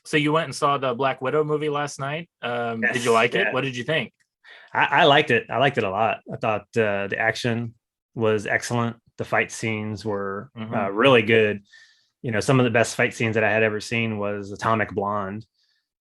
So you went and saw the Black Widow movie last night. Did you Yes, like it? yeah, What did you think? I liked it. I liked it a lot. I thought the action was excellent. The fight scenes were Hmm. really good. Some of the best fight scenes that I had ever seen was Atomic Blonde,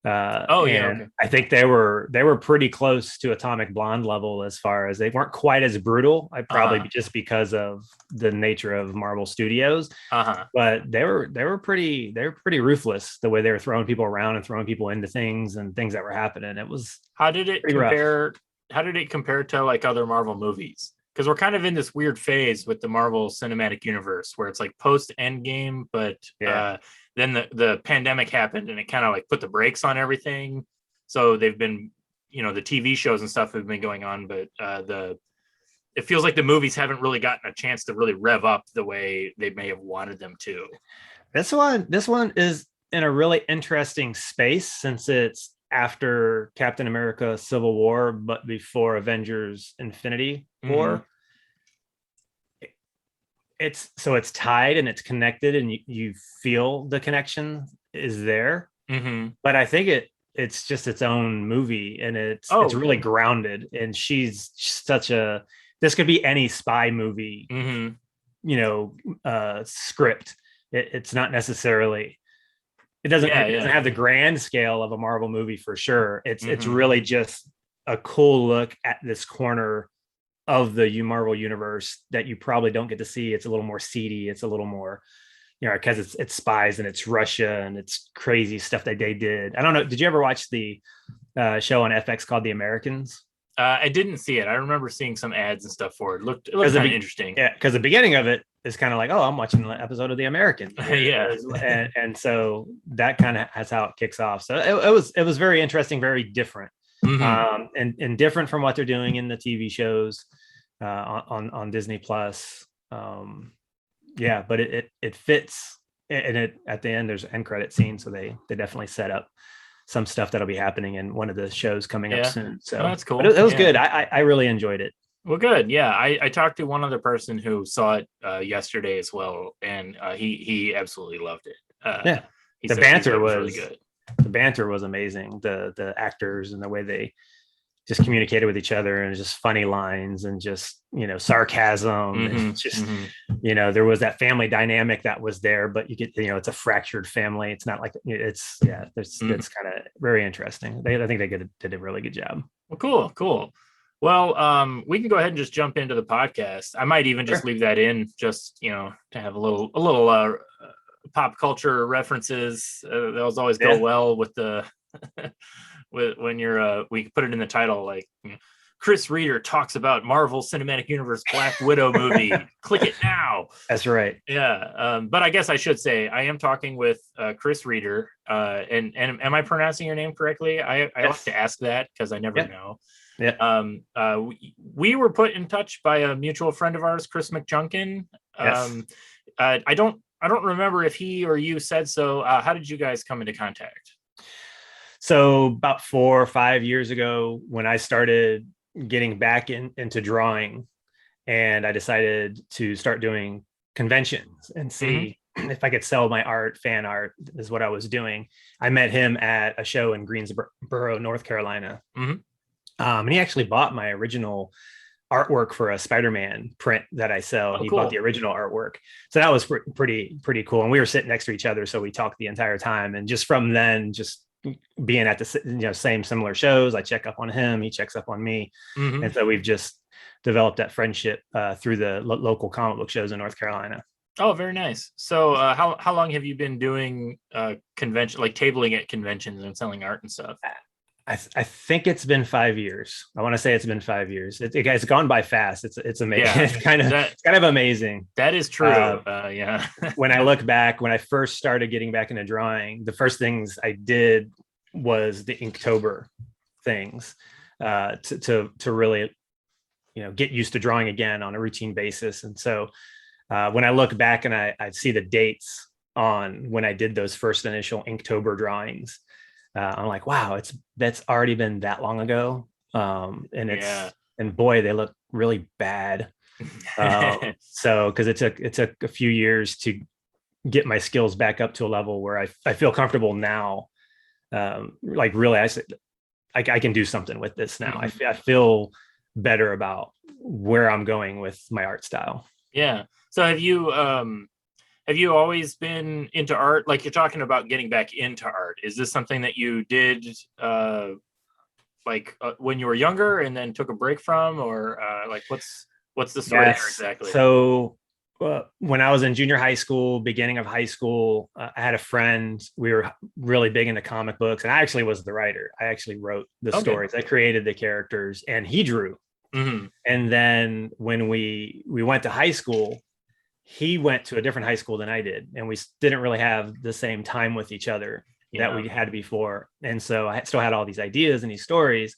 Oh yeah, and okay. I think they were pretty close to Atomic Blonde level as far as they weren't quite as brutal. I probably Uh-huh. just because of the nature of Marvel Studios, Uh-huh. but they were pretty ruthless the way they were throwing people around and throwing people into things and things that were happening. It was How did it pretty rough. compare? How did it compare to like other Marvel movies? Because we're kind of in this weird phase with the Marvel Cinematic Universe where it's like post Endgame, but Yeah. then the pandemic happened and it kind of like put the brakes on everything. So they've been, the TV shows and stuff have been going on, but the it feels like the movies haven't really gotten a chance to really rev up the way they may have wanted them to. This one is in a really interesting space since it's after Captain America Civil War, but before Avengers Infinity Mm-hmm. War. It's tied and it's connected and you feel the connection is there. Mm-hmm. But I think it's just its own movie and it's Oh. really grounded. And she's such a this could be any spy movie, Mm-hmm. script. It's not necessarily it doesn't Yeah. it doesn't Yeah. have the grand scale of a Marvel movie for sure. It's Mm-hmm. really just a cool look at this corner of the Marvel universe that you probably don't get to see. It's a little more seedy. It's a little more, because it's spies and it's Russia and it's crazy stuff that they did. I don't know. Did you ever watch the show on FX called The Americans? I didn't see it. I remember seeing some ads and stuff for it. It looked Because kind of interesting. yeah, because the beginning of it is kind of like, oh, I'm watching an episode of The Americans here, Yeah. and so that kind of has how it kicks off. So it was very interesting, very different, Hmm. and different from what they're doing in the TV shows on Disney Plus. Yeah, but it fits, and it at the end there's an end credit scene, so they definitely set up some stuff that'll be happening in one of the shows coming up Yeah. soon. Oh, So, that's but cool. it was Yeah. good. I really enjoyed it. Well, good. Yeah. I talked to one other person who saw it yesterday as well, and he absolutely loved it. Yeah, He the said banter it was really was good. the banter was amazing. The actors and the way they just communicated with each other and just funny lines and just sarcasm and Hmm. just Hmm. there was that family dynamic that was there, but you get it's a fractured family. It's not like it's yeah. Hmm. That's kind of very interesting. I think they did a really good job. Well, cool, cool. Well, we can go ahead and just jump into the podcast. I might even just Sure. leave that in, just to have a little pop culture references. Those always go Yeah. well with the with when you're we put it in the title like Chris Reader talks about Marvel Cinematic Universe Black Widow movie. Click it now. That's right. Yeah, but I guess I should say I am talking with Chris Reader. And am I pronouncing your name correctly? I like Yes. to ask that because I never Yeah. know. Yeah. We were put in touch by a mutual friend of ours, Chris McJunkin. Yes. I don't remember if he or you said so. How did you guys come into contact? So about 4 or 5 years ago, when I started getting back into drawing, and I decided to start doing conventions and Mm-hmm. see if I could sell my art. Fan art is what I was doing. I met him at a show in Greensboro, North Carolina, Mm-hmm. and he actually bought my original artwork for a Spider-Man print that I sell. Oh, He bought the cool. original artwork, so that was pretty cool. And we were sitting next to each other, so we talked the entire time. And just from then, just being at the same similar shows, I check up on him, he checks up on me, Mm-hmm. and so we've just developed that friendship through the local comic book shows in North Carolina. Oh, very nice. So, how long have you been doing convention, like tabling at conventions and selling art and stuff? I think it's been 5 years. I want to say it's been 5 years. It's gone by fast. It's amazing. Yeah, It's kind of amazing. that is true. Uh, Yeah. when I look back, when I first started getting back into drawing, the first things I did was the Inktober things, to really get used to drawing again on a routine basis. And so when I look back and I see the dates on when I did those first initial Inktober drawings, I'm like, wow, that's already been that long ago. Yeah. And boy, they look really bad. So because it took a few years to get my skills back up to a level where I feel comfortable now like really, I can do something with this now. Mhm. I feel better about where I'm going with my art style. Yeah. So have you always been into art? Like you're talking about getting back into art. Is this something that you did when you were younger and then took a break from, or like what's the story there Yes. exactly? So when I was in junior high school, beginning of high school, I had a friend. We were really big into comic books, and I actually was the writer. I actually wrote the Okay. stories. I created the characters, and he drew. Hmm. And then when we went to high school, he went to a different high school than I did, and we didn't really have the same time with each other that Yeah. we had before. And so I still had all these ideas and these stories.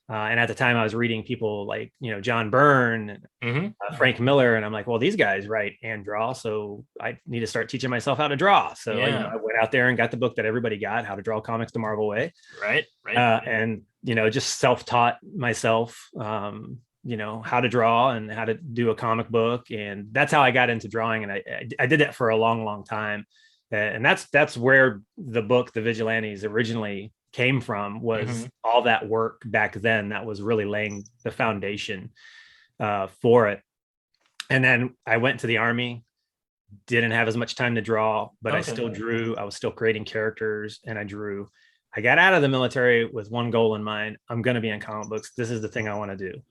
And at the time, I was reading people like John Byrne, Hmm. Frank Miller, and I'm like, well, these guys write and draw, so I need to start teaching myself how to draw. So Yeah. I went out there and got the book that everybody got, How to Draw Comics the Marvel Way, Right. Right. and just self-taught myself. How to draw and how to do a comic book, and that's how I got into drawing. And I did that for a long, long time, and that's where the book The Vigilantes originally came from, was Hmm. all that work back then that was really laying the foundation for it. And then I went to the Army, didn't have as much time to draw, but I Okay. still drew. I was still creating characters, and I drew. I got out of the military with one goal in mind: I'm going to be in comic books. This is the thing I want to do.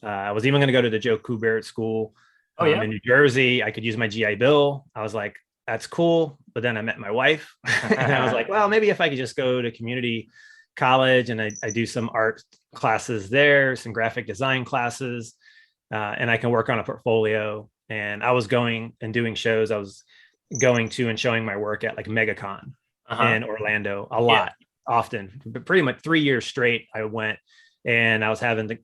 I was even going to go to the Joe Kubert School Oh yeah. in New Jersey. I could use my GI Bill. I was like, that's cool. But then I met my wife, and I was like, well, maybe if I could just go to community college and I do some art classes there, some graphic design classes, and I can work on a portfolio. And I was going and doing shows. I was going to and showing my work at like MegaCon Uh-huh. in Orlando a Yeah. lot, often, but pretty much 3 years straight. I went, and I was having the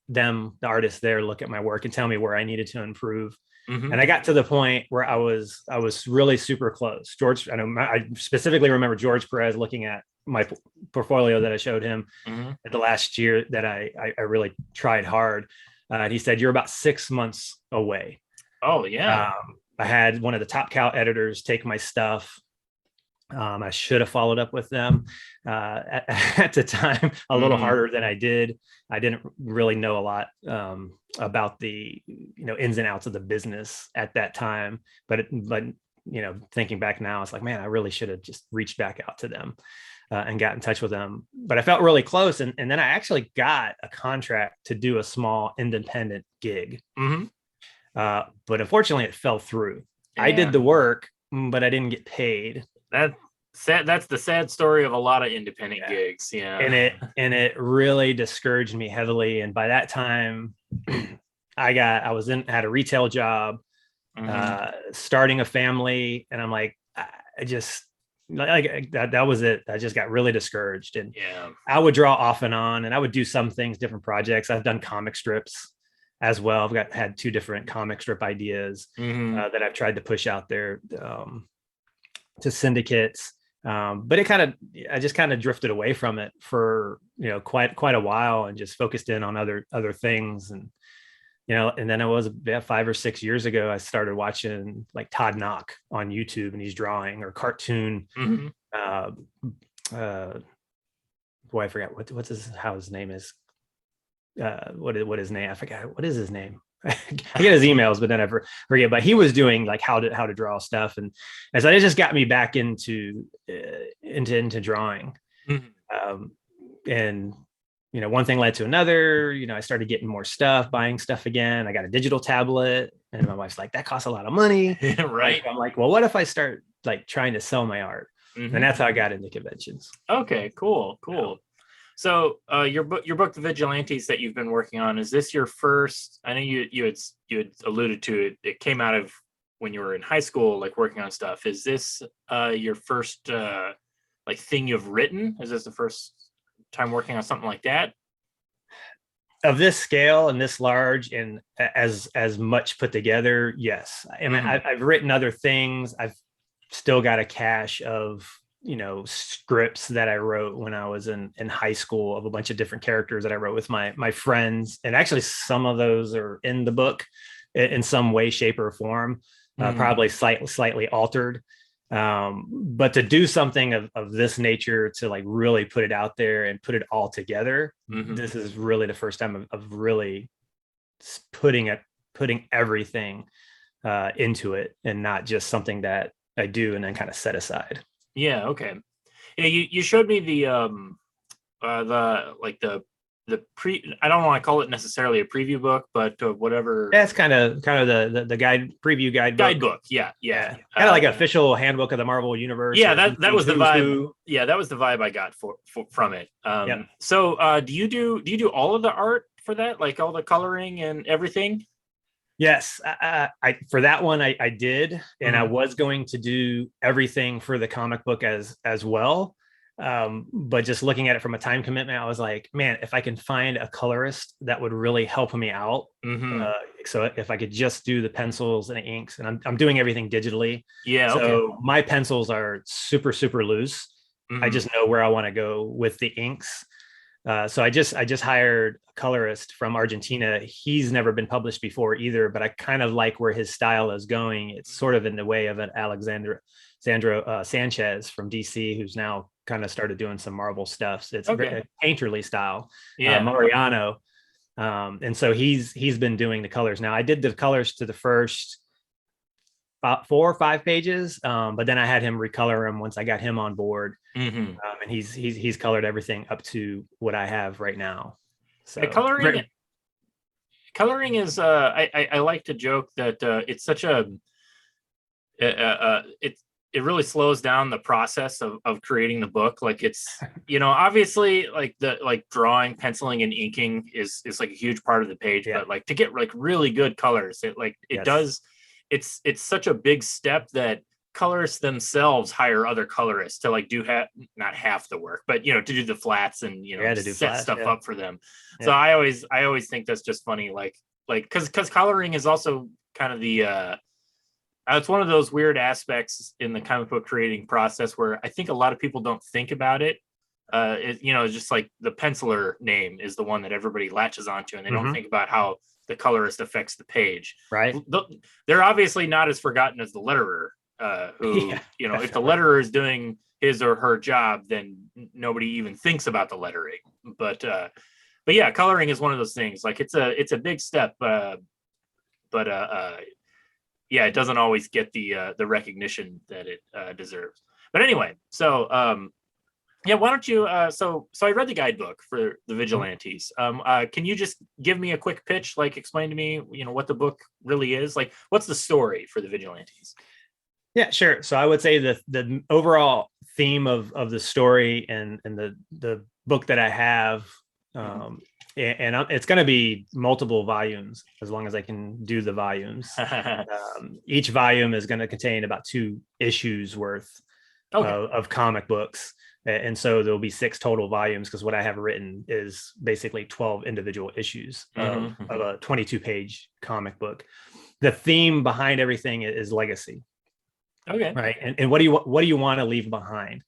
artists there, look at my work and tell me where I needed to improve. Hmm. And I got to the point where I was really super close. I specifically remember George Perez looking at my portfolio that I showed him Hmm. at the last year that I really tried hard. And he said, "You're about 6 months away." Oh yeah. I had one of the top cow editors take my stuff. I should have followed up with them at the time a little Hmm. harder than I did. I didn't really know a lot about the ins and outs of the business at that time, but thinking back now, it's like, man, I really should have just reached back out to them and got in touch with them. But I felt really close, and then I actually got a contract to do a small independent gig, Hmm. but unfortunately, it fell through. I did Yeah. the work, but I didn't get paid. That sad. That's the sad story of a lot of independent Yeah. gigs. and Yeah. it really discouraged me heavily. And by that time, I was in had a retail job, Hmm. starting a family, and I'm like, I just like that was it. I just got really discouraged, and Yeah. I would draw off and on, and I would do some things, different projects. I've done comic strips as well. I've had two different comic strip ideas Hmm. that I've tried to push out there to syndicates. But I just kind of drifted away from it for quite a while, and just focused in on other things. And then it was about 5 or 6 years ago, I started watching like Todd Knock on YouTube, and he's drawing, or cartoon. Hmm. Uh, uh, Boy, I forgot how his name is. What his name? I forgot what is his name. I get his emails, but then I forget. But he was doing like how to draw stuff, and so it just got me back into drawing. Hmm. Um, and one thing led to another. I started getting more stuff, buying stuff again. I got a digital tablet, and my wife's like, "That costs a lot of money." Right. I'm like, "Well, what if I start like trying to sell my art?" And Hmm. that's how I got into conventions. Okay. Cool. Yeah. Cool. So, your book, The Vigilantes, that you've been working on, is this your first? I know you had alluded to it. It came out of when you were in high school, like working on stuff. Is this your first like thing you've written? Is this the first time working on something like that? Of this scale and this large and as much put together, yes. I mean, Hmm. I've written other things. I've still got a cache of scripts that I wrote when I was in high school, of a bunch of different characters that I wrote with my friends, and actually some of those are in the book in some way, shape, or form, Hmm. probably slightly altered. But to do something of this nature, to like really put it out there and put it all together, this is really the first time of really putting everything into it, and not just something that I do and then kind of set aside. Yeah. Okay. Yeah. You showed me the like the pre, I don't want to call it necessarily a preview book, but whatever. Yeah, it's kind of the guide preview guidebook. Guidebook. Yeah. Yeah. Yeah, kind of like an official handbook of the Marvel universe, Yeah, or that was the who's vibe. who. Yeah, that was the vibe I got from it. Yep. So do you do all of the art for that, like all the coloring and everything? Yes, I for that one I did, and I was going to do everything for the comic book as well. But just looking at it from a time commitment, I was like, man, if I can find a colorist that would really help me out. So if I could just do the pencils and the inks, and I'm doing everything digitally, Yeah. Okay. so my pencils are super loose. I just know where I want to go with the inks. So I just hired a colorist from Argentina. He's never been published before either, but I kind of like where his style is going. It's sort of in the way of an Sandro Sanchez from DC, who's now kind of started doing some Marvel stuff. So it's Okay. a painterly style, Yeah. Mariano. And so he's been doing the colors. Now I did the colors to the first about 4 or 5 pages, but then I had him recolor them once I got him on board. And he's colored everything up to what I have right now. So The coloring is I like to joke that it's such a it really slows down the process of creating the book. Like it's, obviously like the like drawing, penciling, and inking is like a huge part of the page, Yeah. but like to get like really good colors, it Yes. does, it's such a big step that colorists themselves hire other colorists to like do not half the work, but to do the flats and To do set flash, stuff yeah. up for them. So I always think that's just funny, like because coloring is also kind of the it's one of those weird aspects in the comic book creating process where I think a lot of people don't think about it. It's just like the penciler name is the one that everybody latches onto, and they don't think about how the colorist affects the page. Right. They're obviously not as forgotten as the letterer, who, if the letterer is doing his or her job, then nobody even thinks about the lettering. But yeah, coloring is one of those things. Like it's a big step, but yeah, it doesn't always get the recognition that it deserves. But anyway, so yeah, why don't you? So I read the guidebook for the Vigilantes. Can you just give me a quick pitch, like explain to me, what the book really is? Like, what's the story for the Vigilantes? Yeah, sure. So I would say the overall theme of the story and the book that I have, and it's going to be multiple volumes as long as I can do the volumes. Each volume is going to contain about 2 issues worth of comic books. And so there'll be 6 total volumes, because what I have written is basically 12 individual issues of a 22-page comic book. The theme behind everything is legacy. Okay. Right. And what do you want to leave behind?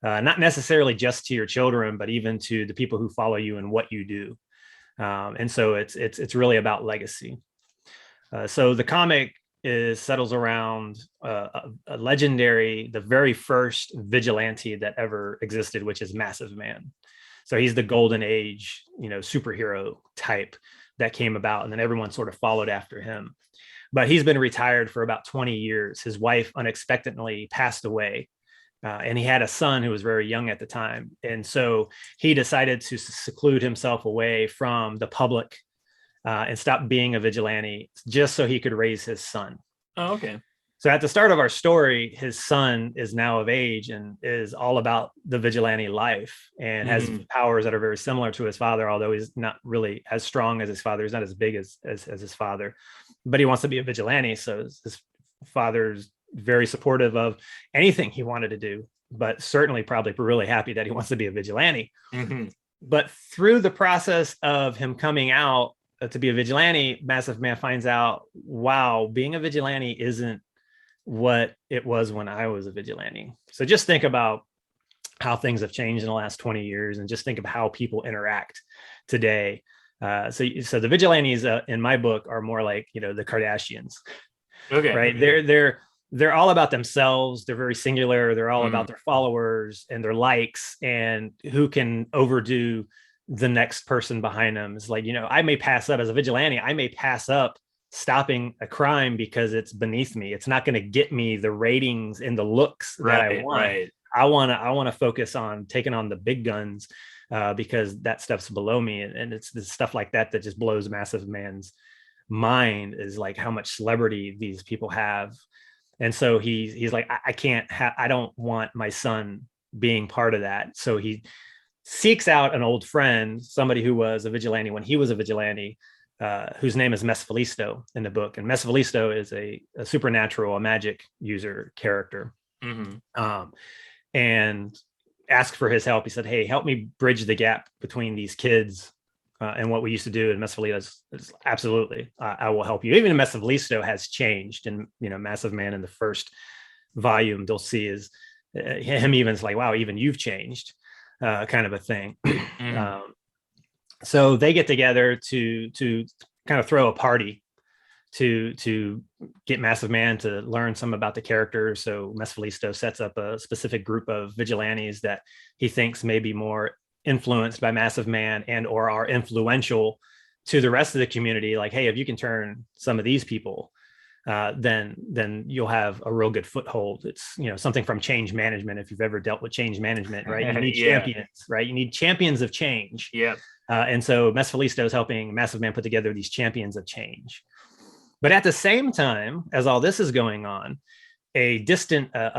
Not necessarily just to your children, but even to the people who follow you and what you do. And so it's really about legacy. So the comic settles around a legendary, the very first vigilante that ever existed, which is Massive Man. So he's the golden age, superhero type that came about, and then everyone sort of followed after him. But he's been retired for about 20 years. His wife unexpectedly passed away, and he had a son who was very young at the time. And so he decided to seclude himself away from the public and stop being a vigilante, just so he could raise his son. Oh, okay. So at the start of our story, his son is now of age and is all about the vigilante life, and has powers that are very similar to his father, although he's not really as strong as his father. He's not as big as his father, but he wants to be a vigilante. So his father's very supportive of anything he wanted to do, but certainly probably really happy that he wants to be a vigilante. But through the process of him coming out to be a vigilante, Massive Man finds out, wow, being a vigilante isn't what it was when I was a vigilante. So just think about how things have changed in the last 20 years, and just think of how people interact today. So the vigilantes in my book are more like, the Kardashians. Okay. Right. they're all about themselves. They're very singular. They're all Mm. about their followers and their likes and who can overdo the next person behind them. It's like, I may pass up as a vigilante. I may pass up stopping a crime because it's beneath me. It's not going to get me the ratings and the looks that I Right, want. right. I want to focus on taking on the big guns because that stuff's below me. And it's the stuff like that that just blows Massive Man's mind, is like how much celebrity these people have. And so he's like, I can't I don't want my son being part of that. So he seeks out an old friend, somebody who was a vigilante when he was a vigilante, whose name is Mesfalisto in the book. And Mesfalisto is a supernatural, a magic user character. Mm-hmm. And asked for his help. He said, "Hey, help me bridge the gap between these kids and what we used to do." And Mesfalisto is absolutely, I will help you. Even Mesfalisto has changed. And, Massive Man in the first volume, they'll see is him even is like, wow, even you've changed, kind of a thing. Mm. So they get together to kind of throw a party to get Massive Man to learn some about the character. So Mesfalisto sets up a specific group of vigilantes that he thinks may be more influenced by Massive Man and or are influential to the rest of the community. Like, hey, if you can turn some of these people, then you'll have a real good foothold. It's something from change management. If you've ever dealt with change management, right? You need Yeah. champions, right? You need champions of change. Yeah. And so Mesfalisto is helping Massive Man put together these champions of change. But at the same time, as all this is going on, a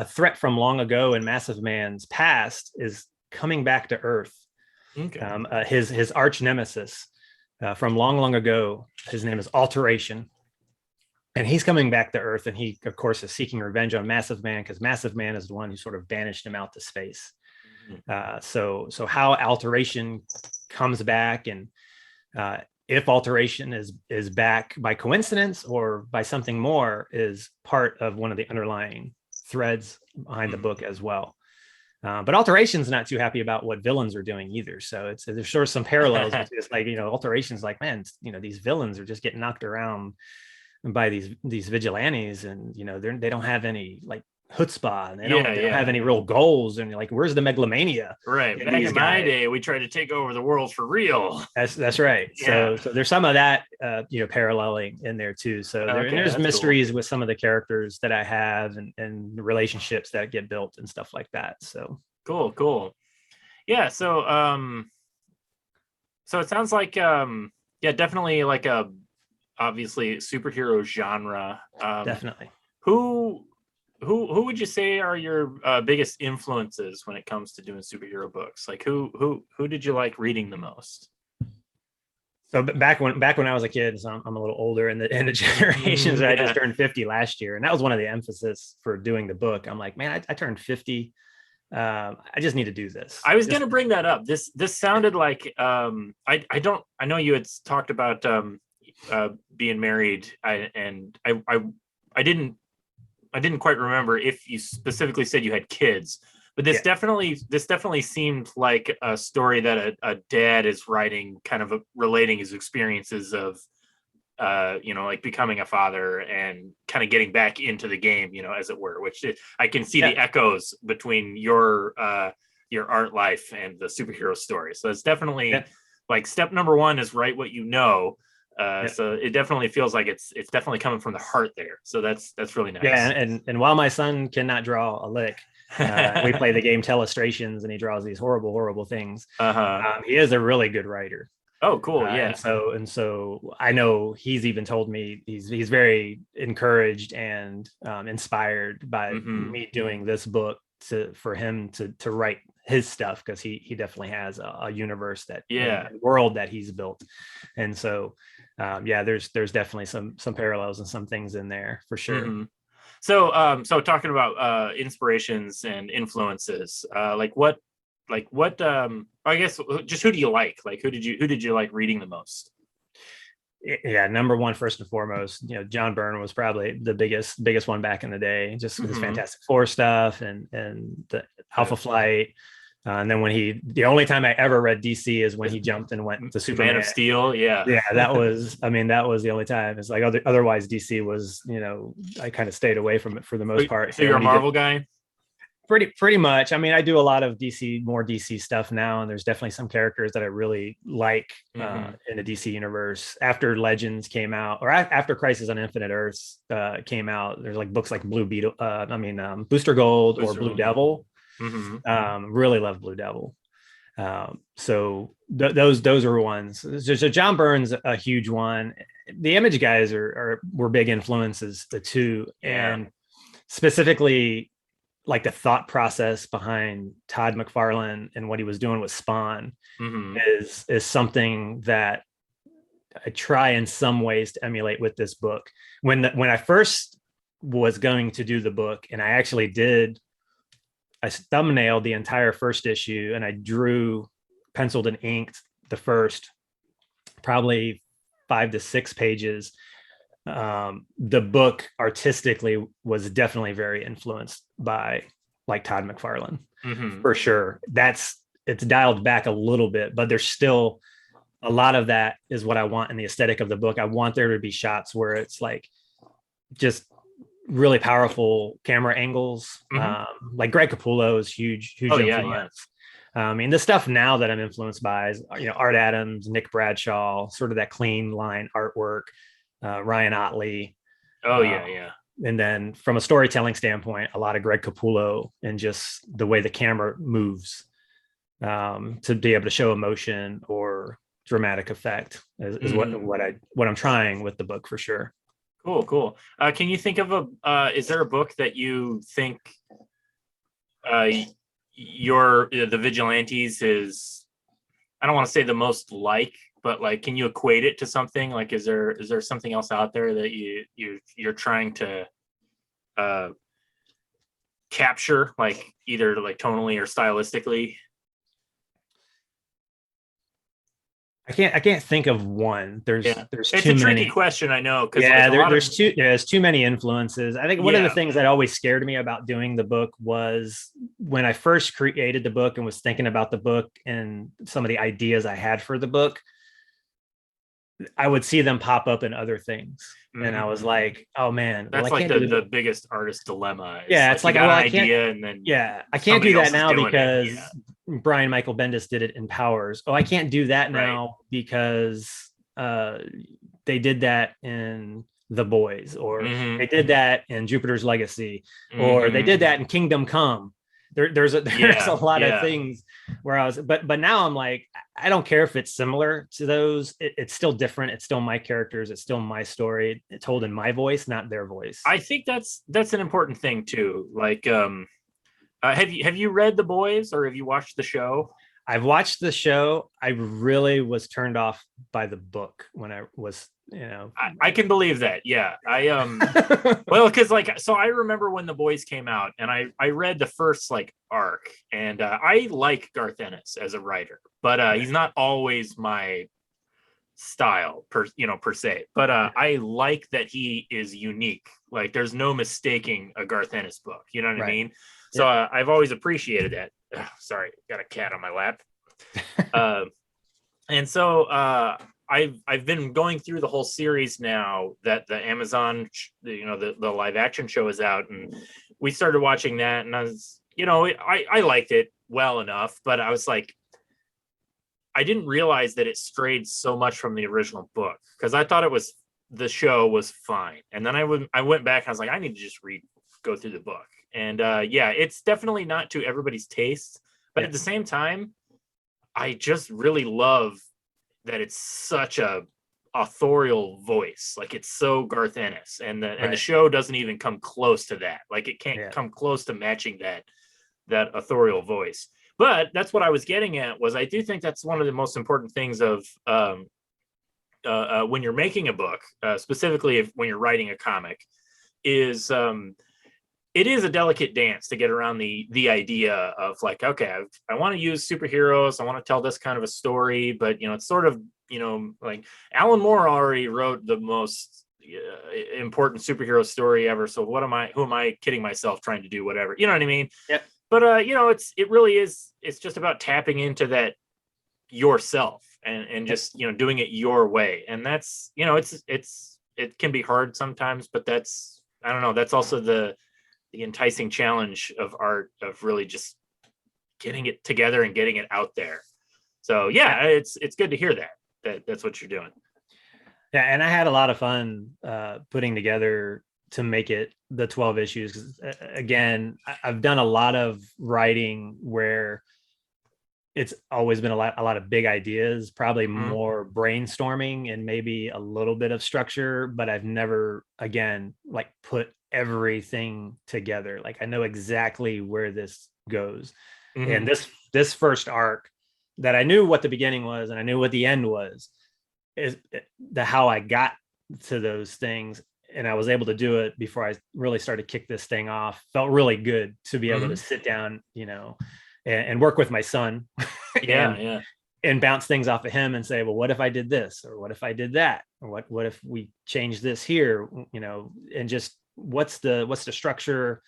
threat from long ago in Massive Man's past is coming back to Earth. Okay. His arch nemesis from long, long ago, his name is Alteration. And he's coming back to Earth, and he, of course, is seeking revenge on Massive Man because Massive Man is the one who sort of banished him out to space. Mm-hmm. So how Alteration comes back, and if Alteration is back by coincidence or by something more, is part of one of the underlying threads behind the book as well. But Alteration's not too happy about what villains are doing either. So there's sort of some parallels between this, like, Alteration's like, man, these villains are just getting knocked around by these vigilantes, and they don't have any like chutzpah, and they don't have any real goals, and you're like, where's the megalomania? Right. Back in my day, we tried to take over the world for real. That's right. So there's some of that paralleling in there too. So there's mysteries cool with some of the characters that I have, and relationships that get built and stuff like that. So cool. Yeah. So it sounds like definitely like a obviously superhero genre. Definitely. Who would you say are your biggest influences when it comes to doing superhero books? Like who did you like reading the most? So back when I was a kid, so I'm a little older in the generations. I just turned 50 last year, and that was one of the emphasis for doing the book. I'm like, man, I turned 50. I just need to do this. I was going to bring that up. This sounded like I know you had talked about being married, and I didn't quite remember if you specifically said you had kids, but this definitely seemed like a story that a dad is writing, kind of relating his experiences of like becoming a father and kind of getting back into the game, as it were, which I can see the echoes between your art life and the superhero story. So it's definitely like step number one is write what you know. So it definitely feels like it's definitely coming from the heart there. So that's really nice. Yeah, and while my son cannot draw a lick, we play the game Telestrations, and he draws these horrible things. He is a really good writer. Oh, cool. Yeah. And so I know he's even told me he's very encouraged and inspired by me doing this book for him to write his stuff, because he definitely has a universe that a world that he's built. And so there's definitely some parallels and some things in there for sure. So talking about inspirations and influences, I guess just who do you like? Like who did you like reading the most? Yeah, number one, first and foremost, John Byrne was probably the biggest one back in the day, just his Fantastic Four stuff and the Alpha Flight, And then the only time I ever read DC is when he jumped and went to Superman. Man of Steel, yeah. Yeah, that was the only time. It's like otherwise DC was, I kind of stayed away from it for the most part. So you're a Marvel guy? Pretty much. I mean, I do a lot of more DC stuff now, and there's definitely some characters that I really like in the DC universe. After Legends came out, or after Crisis on Infinite Earths came out, there's like books like Booster Gold or Blue Devil. Really love Blue Devil. So those are ones. So John Byrne's a huge one. The Image guys were big influences too, and specifically like the thought process behind Todd McFarlane and what he was doing with Spawn is something that I try in some ways to emulate with this book. When I first was going to do the book, and I thumbnailed the entire first issue, and I penciled and inked the first probably 5 to 6 pages. The book artistically was definitely very influenced by like Todd McFarlane for sure. It's dialed back a little bit, but there's still a lot of that is what I want in the aesthetic of the book. I want there to be shots where it's like just really powerful camera angles. Like Greg Capullo's huge influence. I mean, the stuff now that I'm influenced by is, Art Adams, Nick Bradshaw, sort of that clean line artwork, Ryan Otley. And then from a storytelling standpoint, a lot of Greg Capullo and just the way the camera moves to be able to show emotion or dramatic effect is what I'm trying with the book for sure. Cool. Can you think of is there a book that you think the Vigilantes is, I don't want to say the most like, but like, can you equate it to something? Like, is there something else out there that you're trying to capture, like either like tonally or stylistically? I can't think of one. There's it's too a tricky many. question, I know. There's too many influences. I think one of the things that always scared me about doing the book was when I first created the book and was thinking about the book and some of the ideas I had for the book, I would see them pop up in other things. And I was like, oh man, that's like the biggest artist dilemma. It's like, I can't, idea and then I can't do that now because Brian Michael Bendis did it in Powers. Oh, I can't do that now because they did that in The Boys, or they did that in Jupiter's Legacy, or they did that in Kingdom Come. There's a lot of things where I was, but now I'm like, I don't care if it's similar to those. It's still different. It's still my characters. It's still my story. It's told in my voice, not their voice. I think that's an important thing too. Like, have you read The Boys, or have you watched the show? I've watched the show. I really was turned off by the book when I was, I can believe that. Yeah. Well, because so I remember when The Boys came out, and I read the first like arc, and I like Garth Ennis as a writer, but he's not always my style per se. But I like that he is unique. Like, there's no mistaking a Garth Ennis book. You know what I mean? So I've always appreciated that. Sorry, got a cat on my lap. And so I've been going through the whole series now that the Amazon, the live action show is out, and we started watching that, and I was, I liked it well enough, but I was like, I didn't realize that it strayed so much from the original book, because I thought the show was fine, and then I went back and I was like, I need to just go through the book. And it's definitely not to everybody's taste, but at the same time, I just really love that it's such a authorial voice. Like, it's so Garth Ennis, and the show doesn't even come close to that. Like, it can't come close to matching that authorial voice. But that's what I was getting at, was I do think that's one of the most important things of when you're making a book, specifically when you're writing a comic, is it is a delicate dance to get around the idea of like, okay, I want to use superheroes. I want to tell this kind of a story, but it's sort of, like Alan Moore already wrote the most important superhero story ever. So who am I kidding myself trying to do whatever, you know what I mean? Yep. but it really is, it's just about tapping into that yourself, and just doing it your way. And that's, it can be hard sometimes, but that's, I don't know, that's also the enticing challenge of art, of really just getting it together and getting it out there. So yeah, it's good to hear that's what you're doing. Yeah, and I had a lot of fun putting together to make it the 12 issues. 'Cause, again, I've done a lot of writing where it's always been a lot of big ideas, probably more brainstorming and maybe a little bit of structure, but I've never, again, like put everything together. Like I know exactly where this goes. And this first arc that I knew what the beginning was and I knew what the end was, is the how I got to those things. And I was able to do it before I really started to kick this thing off. Felt really good to be able to sit down, and work with my son and bounce things off of him and say, well, what if I did this? Or what if I did that? Or what if we change this here? And just what's the structure?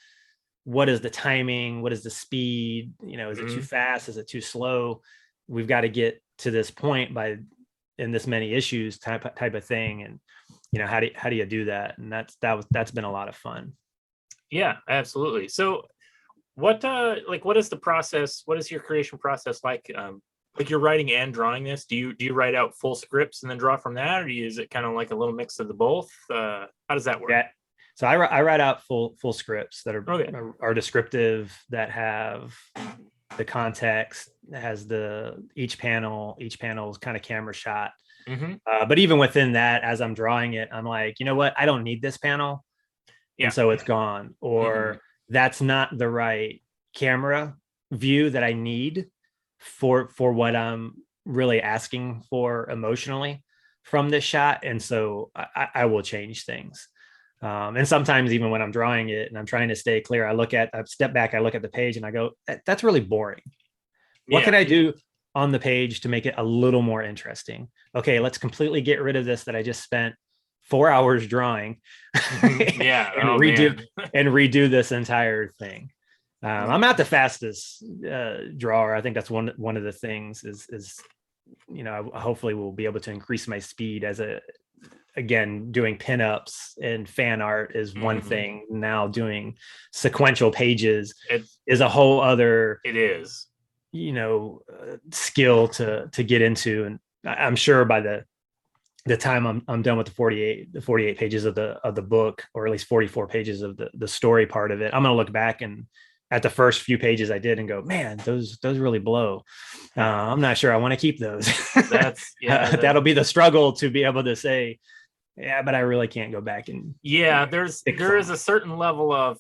What is the timing? What is the speed? Is it too fast? Is it too slow? We've got to get to this point by in this many issues type of thing. And, how do you do that? And that's been a lot of fun. Yeah, absolutely. So what is the process? What is your creation process like? Like you're writing and drawing this. Do you write out full scripts and then draw from that, or is it kind of like a little mix of the both? How does that work? Yeah. So I write out full scripts that are descriptive, that have the context, has each panel is kind of camera shot. But even within that, as I'm drawing it, I'm like, you know what? I don't need this panel. Yeah. And so it's gone. Or that's not the right camera view that I need for what I'm really asking for emotionally from this shot. And so I will change things. And sometimes even when I'm drawing it and I'm trying to stay clear, I step back, I look at the page and I go, that's really boring. What can I do on the page to make it a little more interesting? Okay, let's completely get rid of this that I just spent 4 hours drawing and redo this entire thing. I'm not the fastest drawer. I think that's one of the things is hopefully we'll be able to increase my speed again, doing pinups and fan art is one thing. Now doing sequential pages is a whole other. It is, skill to get into, and I'm sure by the time I'm done with the 48 pages of the book, or at least 44 pages of the story part of it, I'm gonna look back and at the first few pages I did and go, man, those really blow. I'm not sure I want to keep those. That'll be the struggle to be able to say, yeah, but I really can't go back and there is a certain level of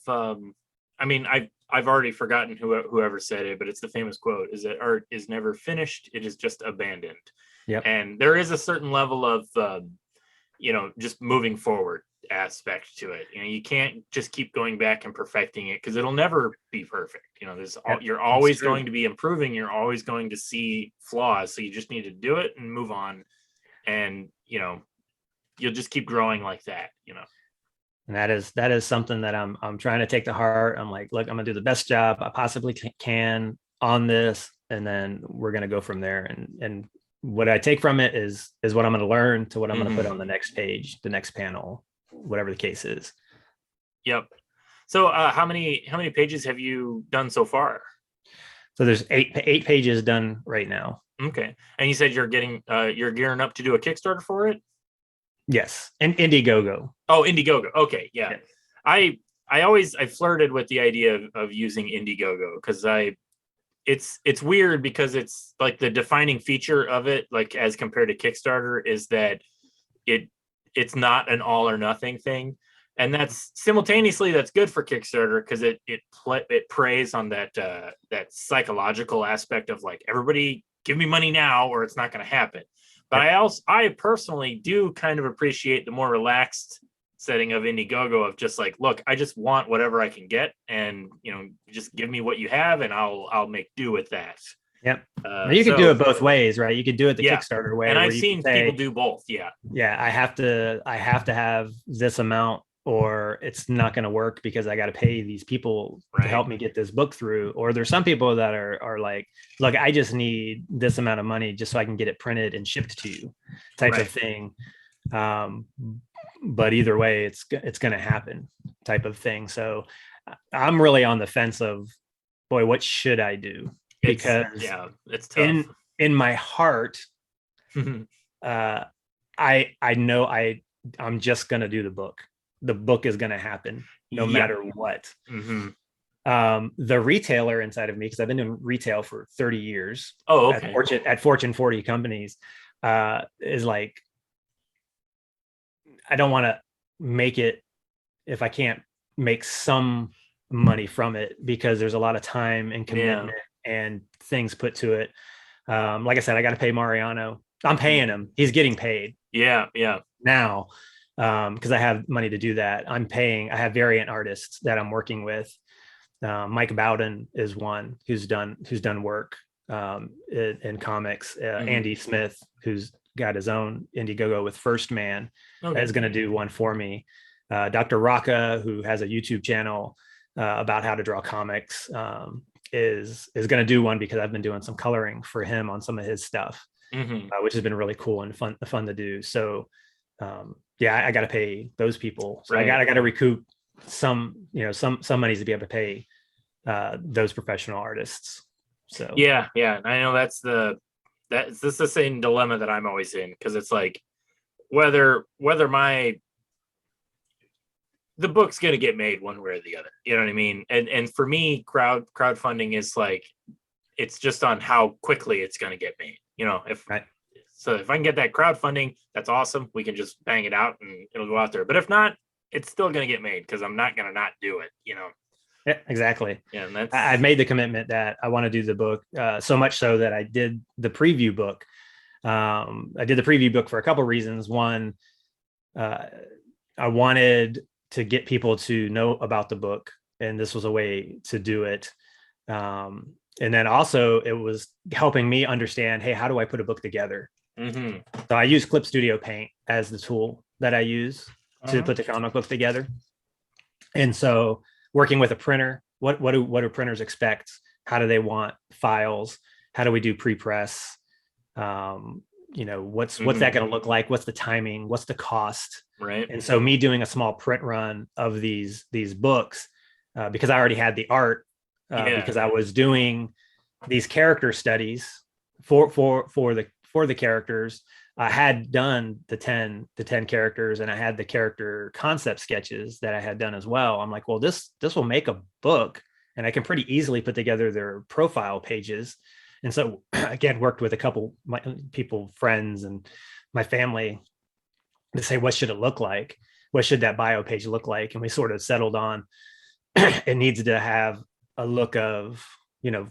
I've already forgotten whoever said it, but it's the famous quote: is that art is never finished, it is just abandoned. Yep. And there is a certain level of just moving forward aspect to it. You can't just keep going back and perfecting it, because it'll never be perfect. You're always going to be improving, you're always going to see flaws, so you just need to do it and move on, and you'll just keep growing like that. And that is something that I'm trying to take to heart. I'm like, look, I'm gonna do the best job I possibly can on this, and then we're gonna go from there. And what I take from it is what I'm gonna learn to what I'm gonna put on the next page, the next panel, whatever the case is. Yep. So how many pages have you done so far? So there's eight pages done right now. Okay. And you said you're gearing up to do a Kickstarter for it? Yes. And Indiegogo. Oh, Indiegogo. Okay. Yeah. Yes. I flirted with the idea of using Indiegogo, because it's weird, because it's like the defining feature of it, like as compared to Kickstarter, is that it's not an all or nothing thing. And that's simultaneously, that's good for Kickstarter, because it preys on that psychological aspect of like, everybody give me money now or it's not going to happen. But I personally do kind of appreciate the more relaxed setting of Indiegogo, of just like, look, I just want whatever I can get, and just give me what you have and I'll make do with that. Yep. You could do it both ways, right? You could do it the Kickstarter way, and I've seen people do both. Yeah. I have to have this amount or it's not going to work because I got to pay these people to help me get this book through. Or there's some people that are like, look, I just need this amount of money just so I can get it printed and shipped to you, type of thing. But either way, it's going to happen, type of thing. So I'm really on the fence of, boy, what should I do? Because it's tough. In my heart, I know I'm just going to do the book. The book is going to happen no matter what. The retailer inside of me, because I've been doing retail for 30 years at Fortune 40 companies, is like, I don't want to make it if I can't make some money from it, because there's a lot of time and commitment and things put to it. Like I said, I got to pay Mariano. I'm paying him. He's getting paid. Now, because I have money to do that. I have variant artists that I'm working with. Mike Bowden is one who's done work in comics. Andy Smith, who's got his own Indiegogo with First Man, is going to do one for me. Dr. Rocca, who has a YouTube channel about how to draw comics, is going to do one because I've been doing some coloring for him on some of his stuff, which has been really cool and fun to do. So I got to pay those people. So I got to recoup some money to be able to pay those professional artists. So I know that's the same dilemma that I'm always in, because it's like whether the book's going to get made one way or the other, you know what I mean? And for me, crowdfunding is like, it's just on how quickly it's going to get made, if I can get that crowdfunding, that's awesome. We can just bang it out and it'll go out there. But if not, it's still going to get made, because I'm not going to not do it, Yeah, exactly. Yeah, and I've made the commitment that I want to do the book, so much so that I did the preview book. I did the preview book for a couple of reasons. One, I wanted to get people to know about the book, and this was a way to do it. And then also it was helping me understand, hey, how do I put a book together? So I use Clip Studio Paint as the tool that I use to put the comic book together. And so working with a printer, what do printers expect? How do they want files? How do we do pre-press? What's that going to look like? What's the timing? What's the cost? Right. And so me doing a small print run of these books, because I already had the art, because I was doing these character studies for the characters. I had done the 10 characters, and I had the character concept sketches that I had done as well. I'm like, well, this will make a book, and I can pretty easily put together their profile pages. And so again, worked with a couple friends and my family to say, what should it look like? What should that bio page look like? And we sort of settled on it needs to have a look of,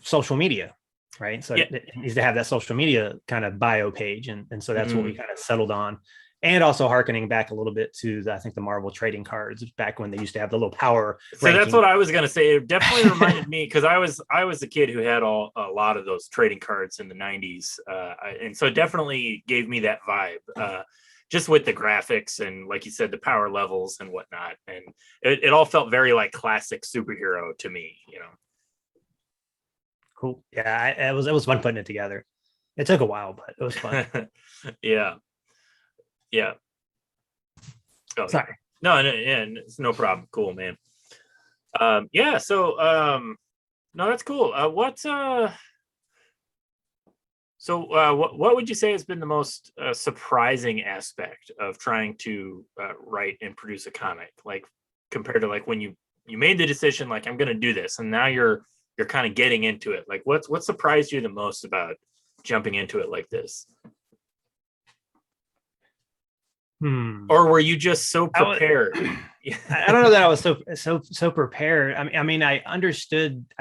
social media, right? So it needs to have that social media kind of bio page. And so that's what we kind of settled on. And also hearkening back a little bit to I think the Marvel trading cards back when they used to have the little power. So ranking. That's what I was going to say. It definitely reminded me, because I was a kid who had a lot of those trading cards in the 90s. And so it definitely gave me that vibe, just with the graphics and, like you said, the power levels and whatnot. And it all felt very like classic superhero to me, Cool. Yeah, it was fun putting it together. It took a while, but it was fun. Yeah. Oh, sorry. No, it's no problem. Cool, man. So no, that's cool. What would you say has been the most surprising aspect of trying to write and produce a comic, like compared to like when you made the decision, like I'm going to do this, and now you're kind of getting into it? Like what surprised you the most about jumping into it like this? Or were you just so prepared? I don't know that I was so prepared. I mean, I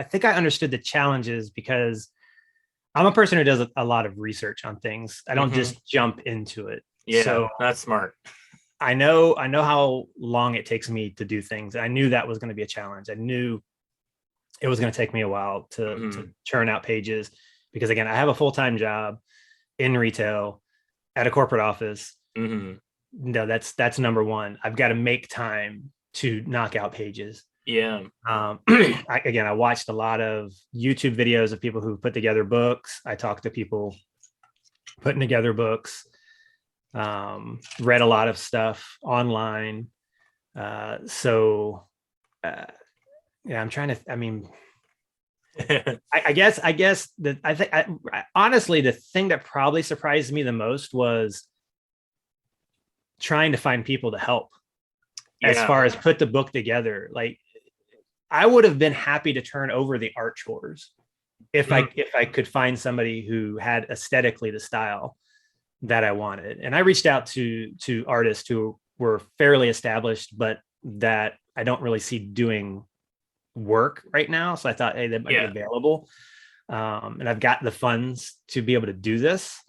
think I understood the challenges, because I'm a person who does a lot of research on things. I don't just jump into it. Yeah, so that's smart. I know how long it takes me to do things. I knew that was going to be a challenge. I knew it was going to take me a while to churn out pages, because again, I have a full-time job in retail at a corporate office. No, that's number one. I've got to make time to knock out pages. Yeah. I watched a lot of YouTube videos of people who put together books. I talked to people putting together books, read a lot of stuff online. So yeah, I'm trying to, I mean, I guess that I think honestly, the thing that probably surprised me the most was trying to find people to help as Yeah. far as put the book together. Like, I would have been happy to turn over the art chores if I could find somebody who had aesthetically the style that I wanted. And I reached out to artists who were fairly established, but that I don't really see doing work right now. So I thought, hey, that might be available. And I've got the funds to be able to do this.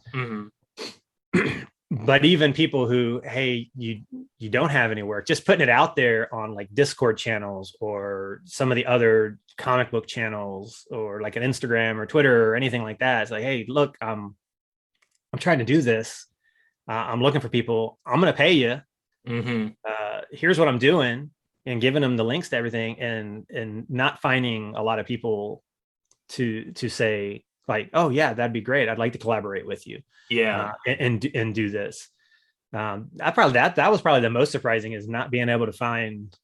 But even people who, hey, you don't have any work, just putting it out there on like Discord channels or some of the other comic book channels or like an Instagram or Twitter or anything like that. It's like, hey, look, I'm trying to do this. I'm looking for people. I'm going to pay you. Here's what I'm doing, and giving them the links to everything, and not finding a lot of people to say like, oh yeah, that'd be great. I'd like to collaborate with you. And do this. That was probably the most surprising, is not being able to find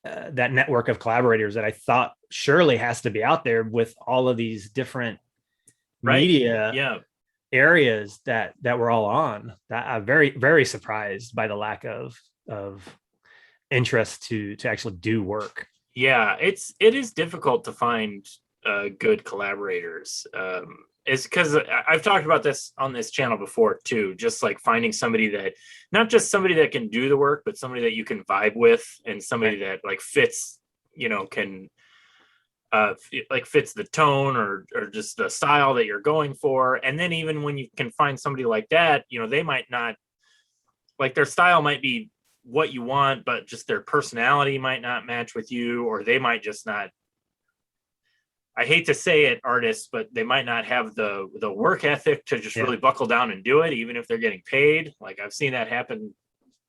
that network of collaborators that I thought surely has to be out there with all of these different media areas that we're all on. That I'm very, very surprised by the lack of interest to actually do work. Yeah, it is difficult to find good collaborators. It's because I've talked about this on this channel before too, just like finding somebody that, not just somebody that can do the work, but somebody that you can vibe with, and somebody that like fits, can like fits the tone or just the style that you're going for. And then even when you can find somebody like that, they might not, like, their style might be what you want, but just their personality might not match with you, or they might just not, I hate to say it, artists, but they might not have the work ethic to just really buckle down and do it, even if they're getting paid. Like, I've seen that happen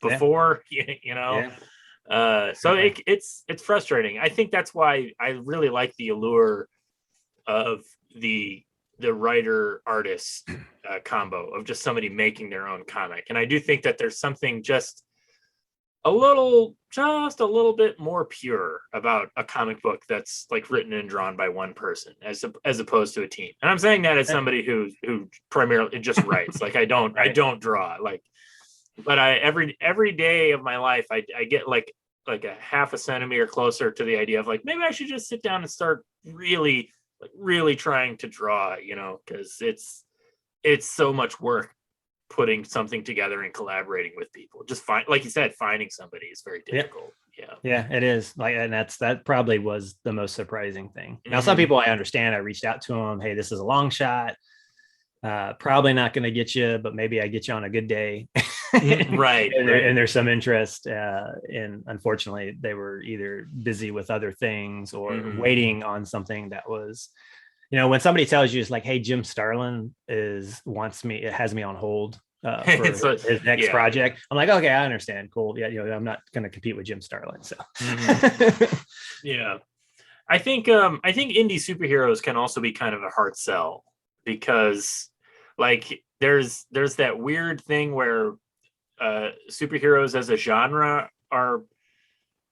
before, So it's frustrating. I think that's why I really like the allure of the writer artist combo of just somebody making their own comic. And I do think that there's something just a little bit more pure about a comic book that's like written and drawn by one person as opposed to a team. And I'm saying that as somebody who primarily just writes. Like, I don't draw, like, but every day of my life I get like a half a centimeter closer to the idea of like, maybe I should just sit down and start really trying to draw, because it's so much work putting something together and collaborating with people. Just like you said, finding somebody is very difficult. Yeah, it is. Like, and that probably was the most surprising thing. Now, some people, I understand, I reached out to them, hey, this is a long shot, probably not going to get you, but maybe I get you on a good day. Right. And there's some interest, and unfortunately they were either busy with other things or waiting on something that was, when somebody tells you, it's like, hey, Jim Starlin has me on hold for his next project. I'm like, okay, I understand. Cool. Yeah. I'm not going to compete with Jim Starlin. So yeah. I think indie superheroes can also be kind of a hard sell, because like there's that weird thing where superheroes as a genre are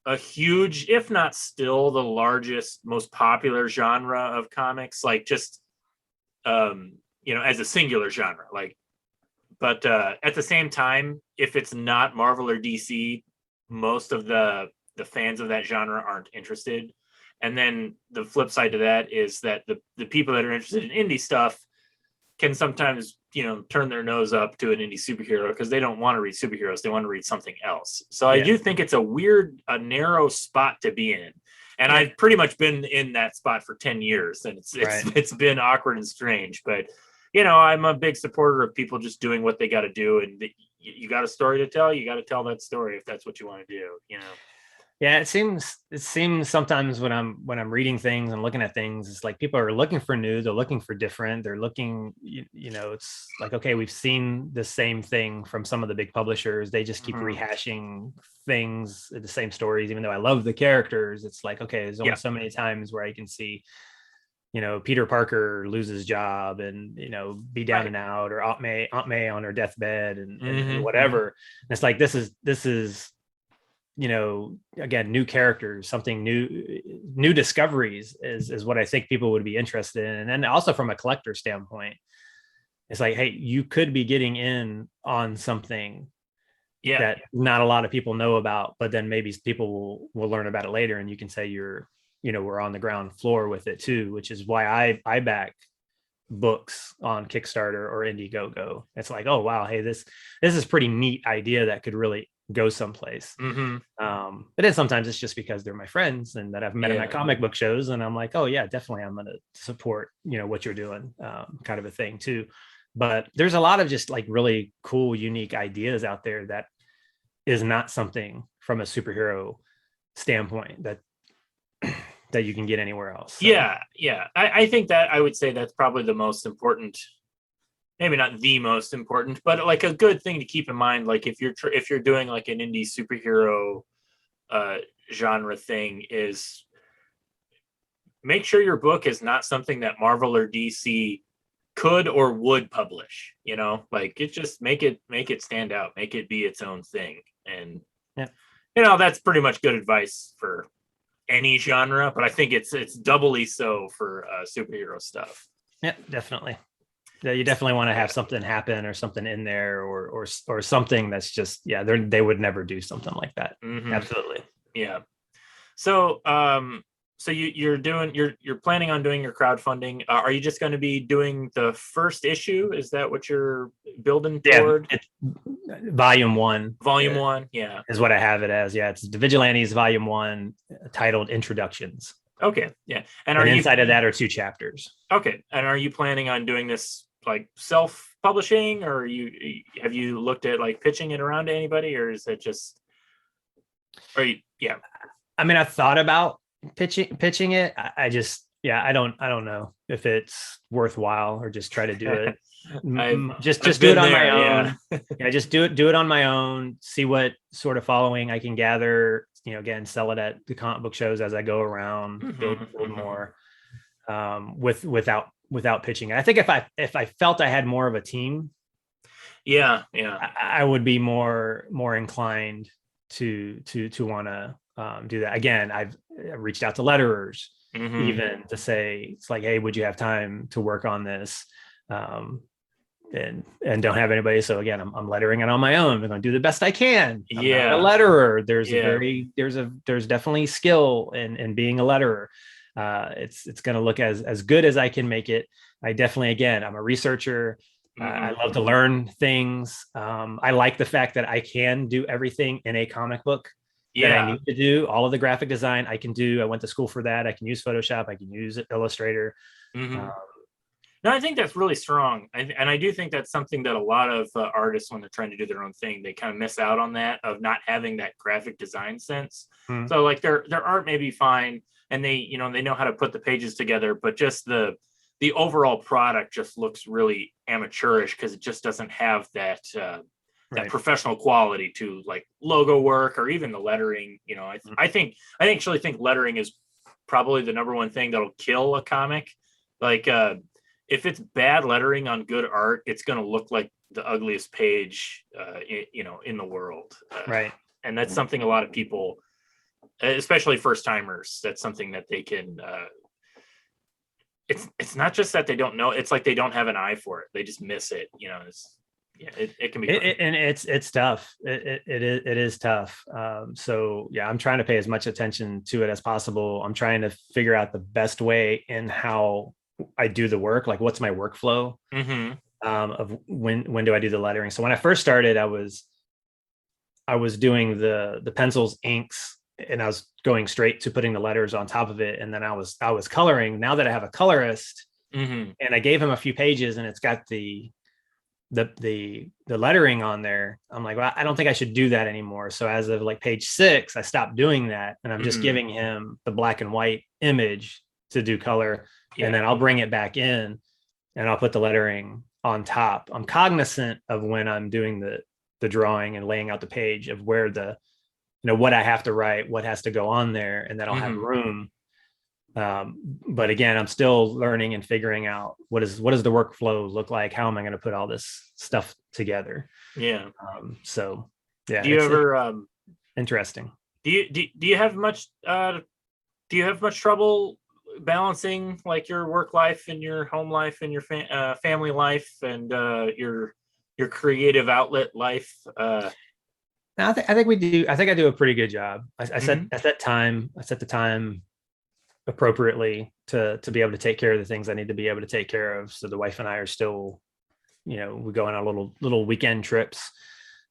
a huge, if not still the largest, most popular genre of comics, like just as a singular genre, like, but at the same time, if it's not Marvel or DC, most of the fans of that genre aren't interested. And then the flip side to that is that the people that are interested in indie stuff can sometimes turn their nose up to an indie superhero because they don't want to read superheroes, they want to read something else. So I do think it's a narrow spot to be in, and I've pretty much been in that spot for 10 years, and it's been awkward and strange, but I'm a big supporter of people just doing what they got to do, and you got a story to tell, you got to tell that story if that's what you want to do. Yeah, it seems sometimes when I'm reading things and looking at things, it's like people are looking for new, they're looking for different, they're looking, it's like, okay, we've seen the same thing from some of the big publishers. They just keep Mhm. rehashing things, the same stories, even though I love the characters. It's like, okay, there's only Yeah. so many times where I can see, Peter Parker lose his job and, be down Right. and out, or Aunt May on her deathbed and Hmm. Hmm. whatever. And it's like this is again, new characters, something new discoveries is what I think people would be interested in. And then also from a collector standpoint, it's like, hey, you could be getting in on something Yeah. that not a lot of people know about, but then maybe people will learn about it later, and you can say we're on the ground floor with it too, which is why I back books on Kickstarter or Indiegogo. It's like, oh wow, hey, this is pretty neat idea that could really go someplace. Hmm. But then sometimes it's just because they're my friends and that I've met them at Yeah. comic book shows, and I'm like, oh yeah, definitely, I'm going to support what you're doing, kind of a thing too. But there's a lot of just like really cool, unique ideas out there that is not something from a superhero standpoint that you can get anywhere else. So Yeah. Yeah. I think that I would say that's probably the most important, maybe not the most important, but like a good thing to keep in mind. Like if you're doing like an indie superhero uh, genre thing, is make sure your book is not something that Marvel or DC could or would publish. Like it just make it stand out, make it be its own thing. And yeah, that's pretty much good advice for any genre, but I think it's doubly so for superhero stuff. yeah, definitely. Yeah, you definitely want to Yeah. have something happen or something in there, or something that's just, yeah, they would never do something like that. Hmm. Absolutely. Yeah. So you're planning on doing your crowdfunding. Are you just going to be doing the first issue? Is that what you're building Yeah, toward? volume one Volume one? Yeah. is what I have it as. Yeah, it's the Vigilantes volume one, titled Introductions. Okay. Yeah. And are And you inside of that are two chapters. okay? And are you planning on doing this like self-publishing, or have you looked at like pitching it around to anybody, or is it just? Or yeah. I mean, I thought about pitching it. I just, yeah, I don't know if it's worthwhile, or just try to do it. I've Just I've do it been on my there. Yeah. own. Yeah, just do it on my own. See what sort of following I can gather. Again, sell it at the comic book shows as I go around. Build Hmm. Hmm. more, without pitching. I think if I felt I had more of a team, Yeah. Yeah. I would be more inclined to want to, do that. Again, I've reached out to letterers, Hmm. even to say, it's like, hey, would you have time to work on this? Um, and don't have anybody. So again, I'm lettering it on my own. I'm going to do the best I can. I'm not a Yeah. letterer. Yeah. There's definitely skill in being a letterer. It's going to look as good as I can make it. I definitely, again, I'm a researcher. I Hmm. love to learn things. I like the fact that I can do everything in a comic book that I Yeah. need to do. All of the graphic design I can do. I went to school for that. I can use Photoshop. I can use Illustrator. Hmm. Uh, No, I think that's really strong, and I do think that's something that a lot of artists, when they're trying to do their own thing, they kind of miss out on that, of not having that graphic design sense. hmm, So like their art may be fine, and they know how to put the pages together, but just the overall product just looks really amateurish because it just doesn't have that right. professional quality to like logo work or even the lettering. I actually think lettering is probably the number one thing that'll kill a comic. Like if it's bad lettering on good art, it's going to look like the ugliest page, in the world. Right. And that's something a lot of people, especially first timers, that's something that they can. It's not just that they don't know; it's like they don't have an eye for it. They just miss it. It can be hard. And it's tough. It is tough. So yeah, I'm trying to pay as much attention to it as possible. I'm trying to figure out the best way in how I do the work. Like, what's my workflow, Mm-hmm. of when do I do the lettering? So when I first started, I was doing the pencils, inks, and I was going straight to putting the letters on top of it, and then I was coloring. Now that I have a colorist, Mm-hmm. and I gave him a few pages, and it's got the lettering on there, I'm like, well, I don't think I should do that anymore. So as of like page 6, I stopped doing that, and I'm just giving him the black and white image to do color, and then I'll bring it back in and I'll put the lettering on top. I'm cognizant of when I'm doing the drawing and laying out the page of where what I have to write, what has to go on there, and then I'll have room. But again, I'm still learning and figuring out what does the workflow look like? How am I going to put all this stuff together? Yeah. So yeah, do you ever interesting. Do you have much trouble balancing like your work life and your home life and your family life and your creative outlet life? I think we do. I think I do a pretty good job. I set the time appropriately to be able to take care of the things I need to be able to take care of. So the wife and I are still, we go on our little weekend trips.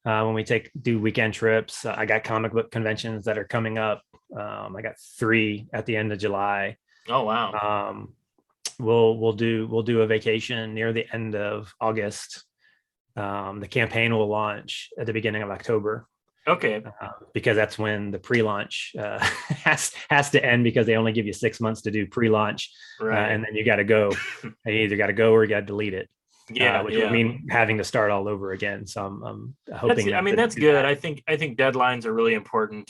When we do weekend trips, I got comic book conventions that are coming up. I got 3 at the end of July. Oh, wow. We'll do a vacation near the end of August. The campaign will launch at the beginning of October. Okay. Because that's when the pre-launch has to end, because they only give you 6 months to do pre-launch, right. And then you got to go. You either got to go or you got to delete it. Which would mean having to start all over again. So I'm hoping. That's good. I think deadlines are really important.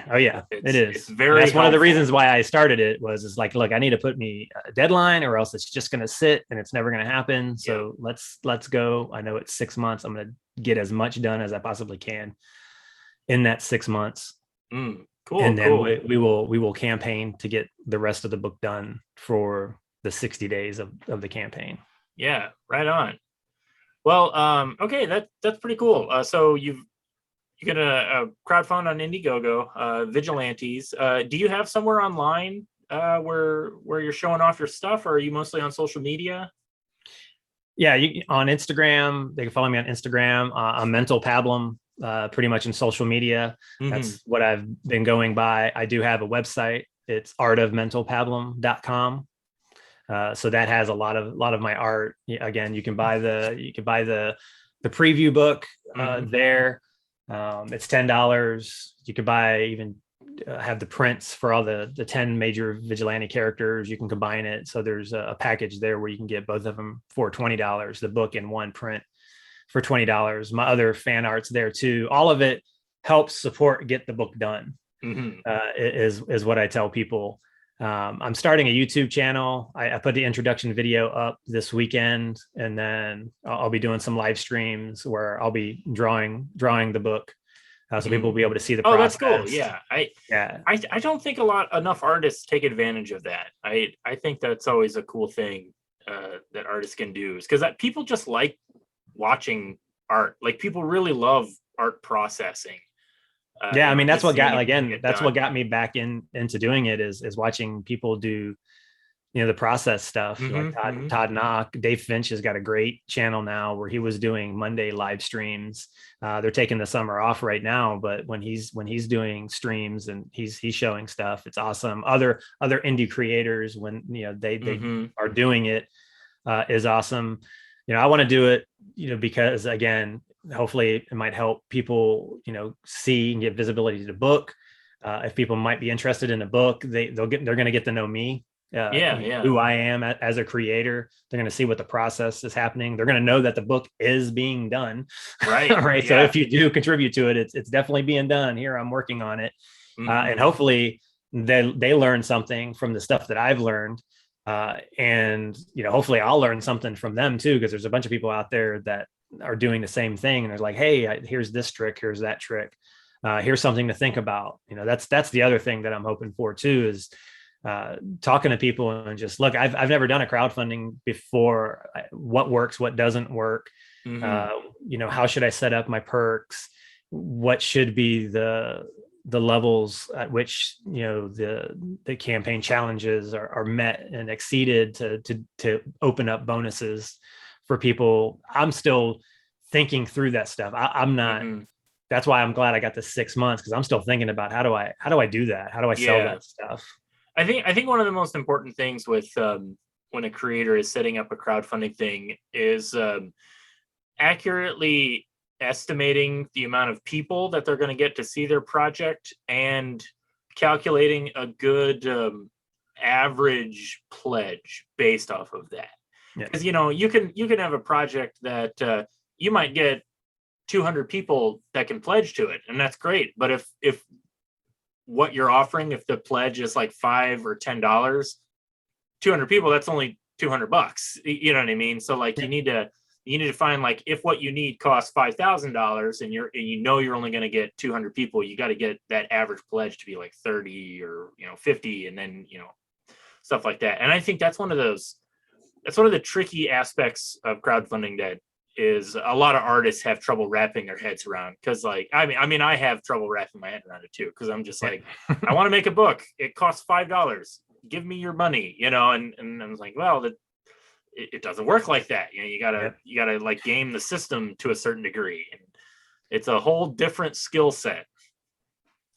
Oh yeah, it is. It's very. That's one of the reasons why I started it was like, look, I need to put me a deadline, or else it's just going to sit and it's never going to happen. So let's go. I know it's 6 months. I'm going to get as much done as I possibly can in that 6 months. Cool. And then we will campaign to get the rest of the book done for the 60 days of the campaign. Yeah, right on. Well, okay, that's pretty cool. So you got a crowdfund on Indiegogo, Vigilantes. Do you have somewhere online where you're showing off your stuff, or are you mostly on social media? Yeah, on Instagram. They can follow me on Instagram. I'm Mental Pablum, pretty much in social media. That's what I've been going by. I do have a website. It's artofmentalpablum.com. So that has a lot of my art. Again, you can buy the preview book there. It's $10. You could buy even have the prints for all the 10 major vigilante characters. You can combine it. So there's a package there where you can get both of them for $20, the book and one print for $20. My other fan art's there too. All of it helps support get the book done. Is what I tell people. I'm starting a YouTube channel. I put the introduction video up this weekend, and then I'll be doing some live streams where I'll be drawing the book, so people will be able to see the process. Oh, that's cool. Yeah. I don't think enough artists take advantage of that. I think that's always a cool thing that artists can do, is because people just like watching art. Like, people really love art processing. That's what got me back into doing it is watching people do, the process stuff. Like Todd Knock, Dave Finch has got a great channel now where he was doing Monday live streams. They're taking the summer off right now, but when he's doing streams and he's showing stuff, it's awesome. Other indie creators, when they are doing it, is awesome. I want to do it, because again, hopefully it might help people, see and get visibility to the book. If people might be interested in a book, they're going to get to know me, who I am as a creator. They're going to see what the process is happening. They're going to know that the book is being done. Right. Right. Yeah. So if you do contribute to it, it's definitely being done. Here, I'm working on it. And hopefully they learn something from the stuff that I've learned. And hopefully I'll learn something from them too, because there's a bunch of people out there that are doing the same thing, and they're like, hey, here's this trick, here's that trick, here's something to think about. That's the other thing that I'm hoping for too, is talking to people and just look, I've never done a crowdfunding before. What works, what doesn't work, how should I set up my perks, what should be the levels at which the campaign challenges are met and exceeded to open up bonuses for people. I'm still thinking through that stuff. I'm not. That's why I'm glad I got the 6 months, because I'm still thinking about how do I do that? How do I sell that stuff? I think one of the most important things with when a creator is setting up a crowdfunding thing is accurately estimating the amount of people that they're going to get to see their project and calculating a good average pledge based off of that. Because you can have a project that you might get 200 people that can pledge to it, and that's great. But if what you're offering, if the pledge is like $5 or $10, 200 people, that's only $200. You know what I mean? So like you need to find, like, if what you need costs $5,000 and you're only going to get 200 people, you got to get that average pledge to be like 30 or 50, and then stuff like that. And I think that's one of the tricky aspects of crowdfunding that is a lot of artists have trouble wrapping their heads around. Because like I have trouble wrapping my head around it too, because I'm just like, I want to make a book, it costs $5, give me your money, and I was like, well, it doesn't work like that. You gotta like game the system to a certain degree, and it's a whole different skill set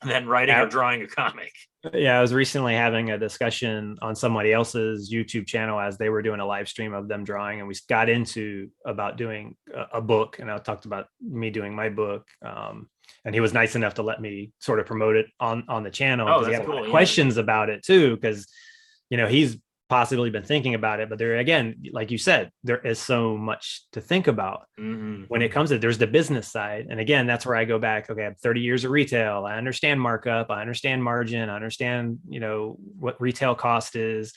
than writing or drawing a comic. Yeah, I was recently having a discussion on somebody else's YouTube channel as they were doing a live stream of them drawing, and we got into about doing a book, and I talked about me doing my book, and he was nice enough to let me sort of promote it on the channel. Oh, he that's had cool. Questions about it too, because he's possibly been thinking about it, but there again, like you said, there is so much to think about when it comes to, there's the business side. And again, that's where I go back. Okay, I have 30 years of retail. I understand markup. I understand margin. I understand, what retail cost is,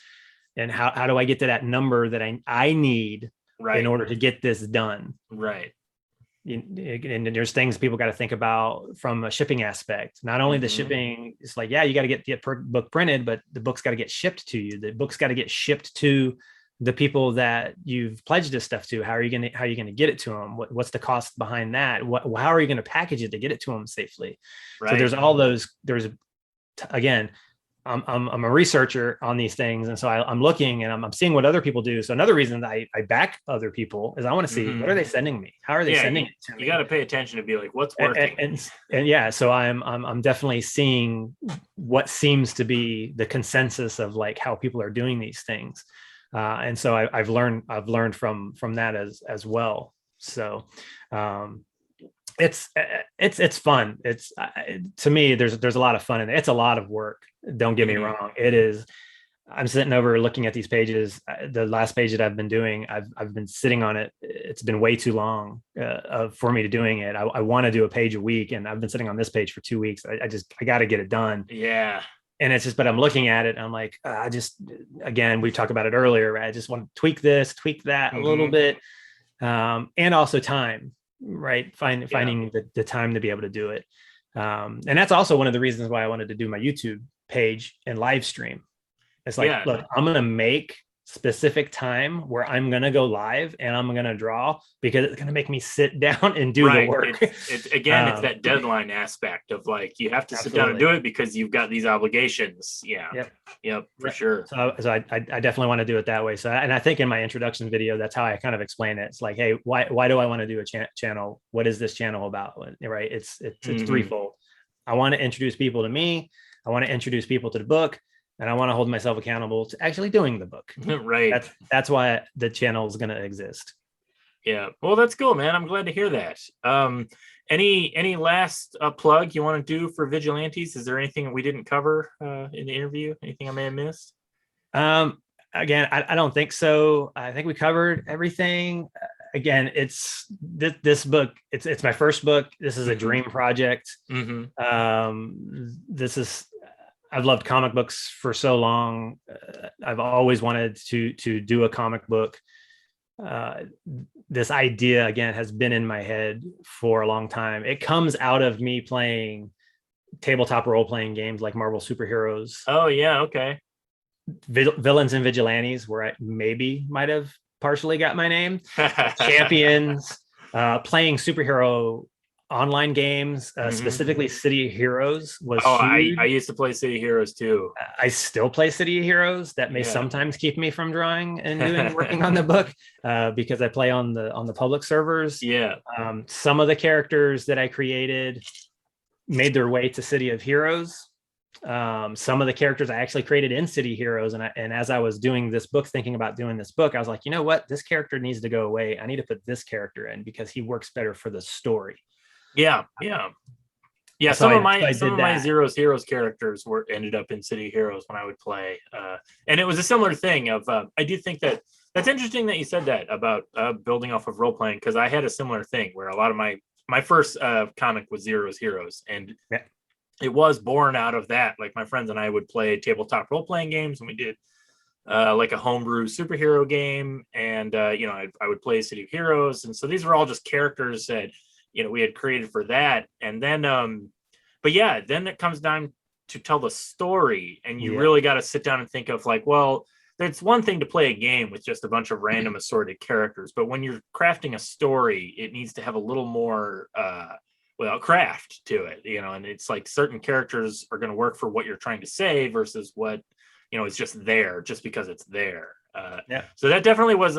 and how do I get to that number that I need in order to get this done. Right. And there's things people got to think about from a shipping aspect. Not only the shipping, it's like, yeah, you got to get the book printed, but the book's got to get shipped to you. The book's got to get shipped to the people that you've pledged this stuff to. How are you going to get it to them? What's the cost behind that? How are you going to package it to get it to them safely? Right. So there's all those. Again, I'm a researcher on these things, and so I'm looking and I'm seeing what other people do. So another reason that I back other people is I want to see what are they sending me? How are they sending it to me? You got to pay attention to be like, what's working? And yeah, so I'm definitely seeing what seems to be the consensus of like how people are doing these things, and so I've learned from that as well. So it's fun. It's to me, there's a lot of fun in it. It's a lot of work. Don't get me wrong. It is. I'm sitting over looking at these pages. The last page that I've been doing, I've been sitting on it. It's been way too long for me to doing it. I want to do a page a week, and I've been sitting on this page for 2 weeks. I got to get it done. Yeah. And it's just, but I'm looking at it. And I'm like, again, we talked about it earlier. Right? I just want to tweak this, tweak that a little bit, and also time. Right. Finding the time to be able to do it. And that's also one of the reasons why I wanted to do my YouTube page and live stream. It's like, look, I'm going to make specific time where I'm going to go live and I'm going to draw, because it's going to make me sit down and do the work. It's that deadline aspect of like, you have to sit down and do it because you've got these obligations. Yeah. Yep. For sure. So I definitely want to do it that way. So, and I think in my introduction video, that's how I kind of explain it. It's like, hey, why do I want to do a channel? What is this channel about? Right. It's threefold. I want to introduce people to me. I want to introduce people to the book. And I want to hold myself accountable to actually doing the book. Right. That's why the channel is going to exist. Yeah. Well, that's cool, man. I'm glad to hear that. Any last plug you want to do for Vigilantes? Is there anything that we didn't cover in the interview? Anything I may have missed? Again, I don't think so. I think we covered everything. Again, it's this book. It's my first book. This is a dream project. I've loved comic books for so long. I've always wanted to do a comic book. This idea, again, has been in my head for a long time. It comes out of me playing tabletop role-playing games like Marvel Superheroes. Oh, yeah. Okay. Villains and Vigilantes, where I maybe might have partially got my name. Champions, playing superhero online games, specifically City of Heroes was huge. I used to play City of Heroes too. I still play City of Heroes. That may sometimes keep me from drawing and working on the book because I play on the public servers. Yeah. Some of the characters that I created made their way to City of Heroes. Some of the characters I actually created in City Heroes, and as I was doing this book, thinking about doing this book, I was like, you know what, this character needs to go away. I need to put this character in because he works better for the story. Yeah, yeah. Yeah, So I some did of my that. Zero's Heroes characters were ended up in City Heroes when I would play, and it was a similar thing. Of I do think that that's interesting that you said that about building off of role playing, because I had a similar thing where a lot of my first comic was Zero's Heroes, and Yeah. it was born out of that. Like my friends and I would play tabletop role playing games, and we did like a homebrew superhero game, and I would play City of Heroes, and so these were all just characters that we had created for that, and then but yeah, then it comes down to tell the story, and you Yeah. really got to sit down and think of like, well, it's one thing to play a game with just a bunch of random assorted characters, but when you're crafting a story, it needs to have a little more craft to it, and it's like certain characters are going to work for what you're trying to say versus what is just there just because it's there. Yeah. So that definitely was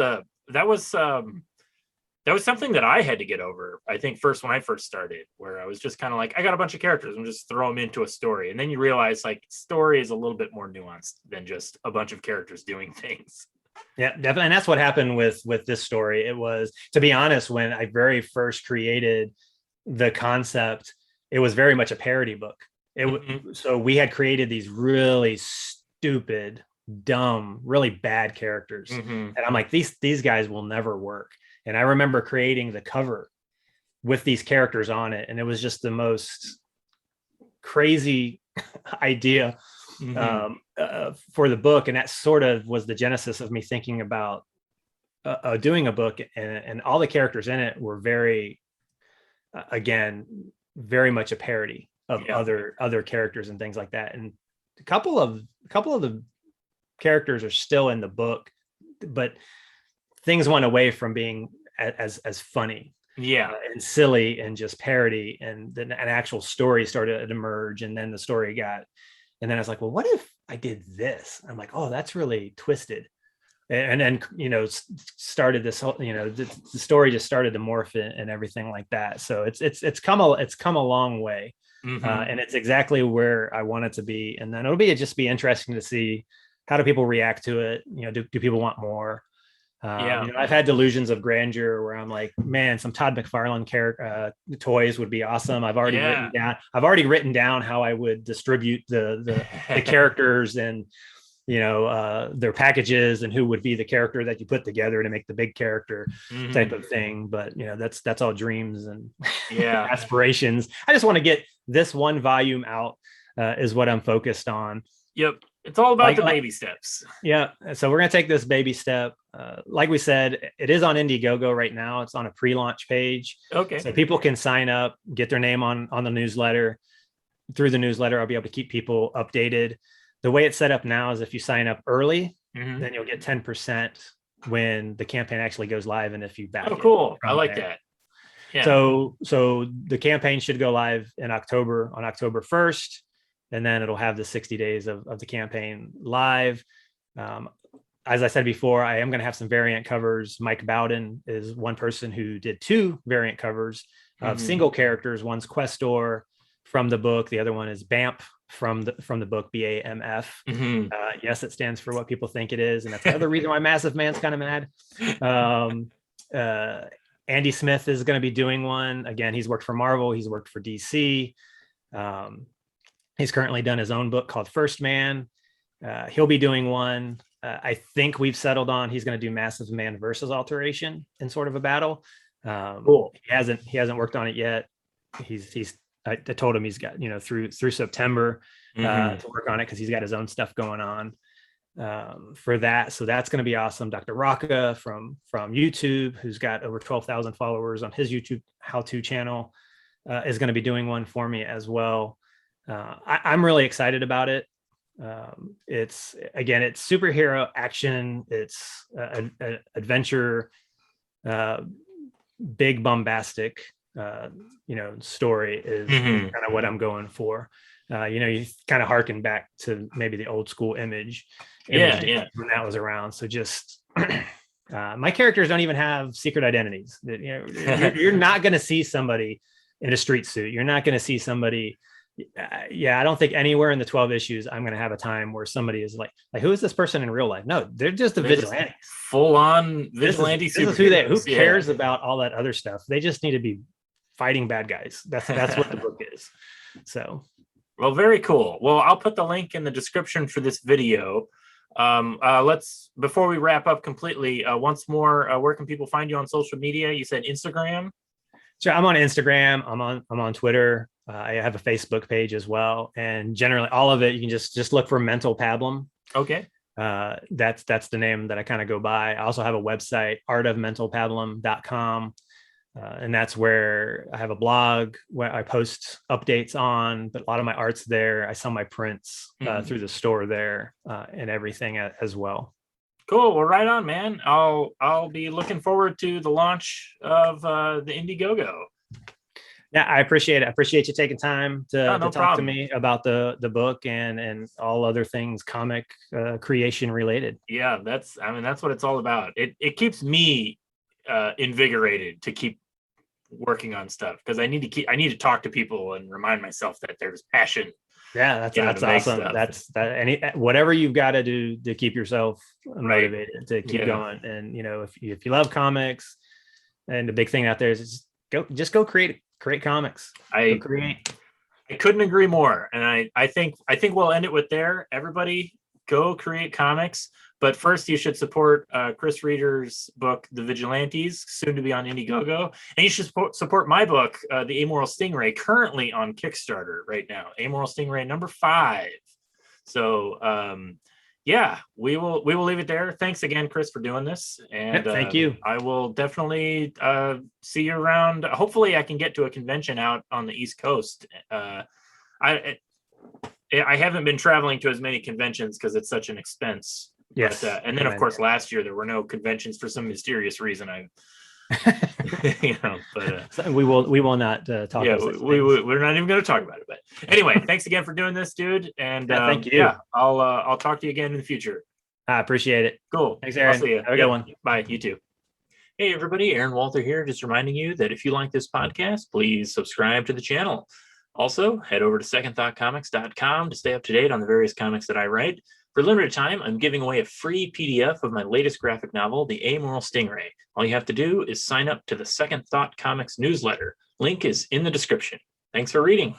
that was something that I had to get over, I think, first when I first started, where I was just kind of like, I got a bunch of characters and just throw them into a story. And then you realize like story is a little bit more nuanced than just a bunch of characters doing things. Yeah, definitely. And that's what happened with this story. It was, to be honest, when I very first created the concept, it was very much a parody book. So we had created these really stupid, dumb, really bad characters. Mm-hmm. And I'm like, these guys will never work. And I remember creating the cover with these characters on it, and it was just the most crazy idea for the book. And that sort of was the genesis of me thinking about doing a book, and all the characters in it were very, again, very much a parody of other characters and things like that. And a couple of the characters are still in the book, but things went away from being as funny and silly and just parody, and then an actual story started to emerge. And then the story got, and then I was like, well, what if I did this? I'm like, oh, that's really twisted. And then started this whole, the story just started to morph and everything like that. So it's come a long way. And it's exactly where I want it to be. And then it'll just be interesting to see, how do people react to it? Do people want more? I've had delusions of grandeur where I'm like, man, some Todd McFarlane toys would be awesome. I've already written down how I would distribute the characters and their packages, and who would be the character that you put together to make the big character type of thing. But that's all dreams and aspirations. I just want to get this one volume out, is what I'm focused on. Yep. It's all about the baby steps. Yeah. So we're going to take this baby step. Like we said, it is on Indiegogo right now. It's on a pre-launch page. Okay. So people can sign up, get their name on the newsletter. Through the newsletter, I'll be able to keep people updated. The way it's set up now is if you sign up early, then you'll get 10% when the campaign actually goes live. And if you back it. Cool. I like that. Yeah. So the campaign should go live on October 1st. And then it'll have the 60 days of the campaign live. As I said before, I am going to have some variant covers. Mike Bowden is one person who did 2 variant covers of single characters. One's Questor from the book. The other one is BAMF from the book, BAMF. Yes, it stands for what people think it is. And that's another reason why Massive Man's kind of mad. Andy Smith is going to be doing one. Again, he's worked for Marvel. He's worked for DC. He's currently done his own book called First Man. He'll be doing one. I think we've settled on he's going to do Massive Man versus Alteration in sort of a battle. Cool. He hasn't worked on it yet. I told him he's got through September to work on it, because he's got his own stuff going on for that. So that's going to be awesome. Dr. Rocca from YouTube, who's got over 12,000 followers on his YouTube how-to channel, is going to be doing one for me as well. I'm really excited about it. It's superhero action. It's adventure, big bombastic, story is kind of what I'm going for. You kind of harken back to maybe the old school image when that was around. So just my characters don't even have secret identities. You're not going to see somebody in a street suit. You're not going to see somebody Yeah, I don't think anywhere in the 12 issues I'm going to have a time where somebody is like, who is this person in real life? No, they're just the They're just vigilantes. full on This is vigilante this is who superheroes. cares about all that other stuff. They just need to be fighting bad guys. That's what the book is. So, well, very cool. Well, I'll put the link in the description for this video. Let's, before we wrap up completely, once more, where can people find you on social media? You said Instagram. so I'm on Instagram. I'm on Twitter. I have a Facebook page as well, and generally all of it you can just look for Mental Pablum. Okay. That's the name that I kind of go by. I also have a website, artofmentalpablum.com. And that's where I have a blog where I post updates on, but a lot of my art's there. I sell my prints through the store there and everything as well. Cool. Well, right on, man. I'll be looking forward to the launch of the Indiegogo. Yeah, I appreciate it. I appreciate you taking time to talk problem. to me about the book and all other things comic creation related. Yeah, that's what it's all about. It keeps me invigorated to keep working on stuff, because I need to talk to people and remind myself that there's passion. Yeah, that's awesome. Whatever you've got to do to keep yourself motivated to keep going. And if you love comics, and the big thing out there is just go create comics. I couldn't agree more. And I think we'll end it with there. Everybody go create comics. But first, you should support Chris Reeder's book, The Vigilantes, soon to be on Indiegogo. And you should support my book, The Amoral Stingray, currently on Kickstarter right now. Amoral Stingray #5. So, yeah, we will leave it there. Thanks again, Chris, for doing this. And thank you. I will definitely see you around. Hopefully, I can get to a convention out on the East Coast. I haven't been traveling to as many conventions because it's such an expense. Yes. But, and then, of course, last year there were no conventions for some mysterious reason. But we will not talk. Yeah, we're not even going to talk about it. But anyway, thanks again for doing this, dude. And thank you. Yeah, I'll talk to you again in the future. I appreciate it. Cool. Thanks, Aaron. I'll see you. Have a good one. Bye. You too. Hey, everybody. Aaron Walther here, just reminding you that if you like this podcast, please subscribe to the channel. Also, head over to secondthoughtcomics.com to stay up to date on the various comics that I write. For a limited time, I'm giving away a free PDF of my latest graphic novel, The Amoral Stingray. All you have to do is sign up to the Second Thought Comics newsletter. Link is in the description. Thanks for reading.